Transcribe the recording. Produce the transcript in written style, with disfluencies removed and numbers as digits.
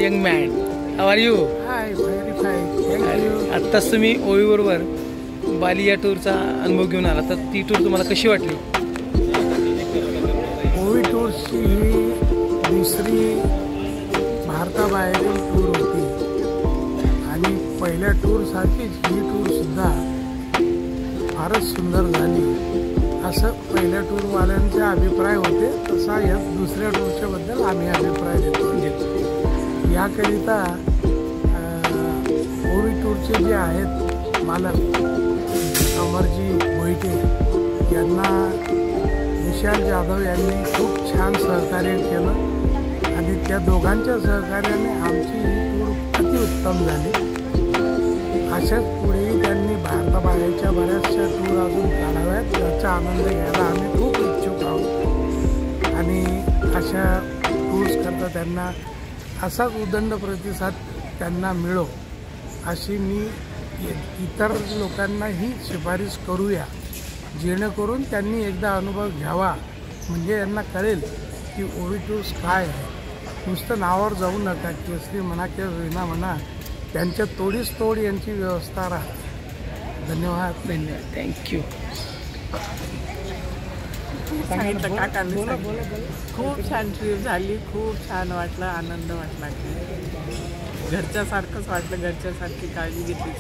Young man. How are you? High, very fine, thank you. आत्ताच तुम्ही ओवीबरोबर बाली या टूरचा अनुभव घेऊन आला, तर ती टूर तुम्हाला कशी वाटली? ओवी टूरची ही दुसरी भारताबाहेरील टूर होती आणि पहिल्या टूरसारखीच ही टूरसुद्धा फारच सुंदर झाली असं पहिल्या टूरवाल्यांचे अभिप्राय होते. तसा या दुसऱ्या टूरच्या बद्दल आम्ही अभिप्राय देतो. याकरिता ओवी टूरचे जे आहेत मालक अमरजी मोहिते यांना विशाल जाधव यांनी खूप छान सहकार्य केलं आणि त्या दोघांच्या सहकार्याने आमची ही टूर अतिउत्तम झाली. अशाच पुढेही त्यांनी भारताबाहेरच्या बऱ्याचशा टूर अजून काढाव्यात, याचा आनंद घ्यायला आम्ही खूप इच्छुक आहोत आणि अशा टूर्स करता त्यांना असाच उदंड प्रतिसाद त्यांना मिळो अशी मी इतर लोकांनाही शिफारस करूया, जेणेकरून त्यांनी एकदा अनुभव घ्यावा, म्हणजे यांना कळेल की ओवी टूर्स काय आहे. नुसतं नावावर जाऊ नका, केसरी म्हणा किंवा वीणा म्हणा, त्यांच्या तोडीस तोड यांची व्यवस्था राहते. धन्यवाद. धन्यवाद, थँक्यू. सांगितलं काकांनी. खूप छान ट्रिप झाली, खूप छान वाटलं, आनंद वाटला. घरच्यासारखंच वाटलं, घरच्यासारखी काळजी घेतली.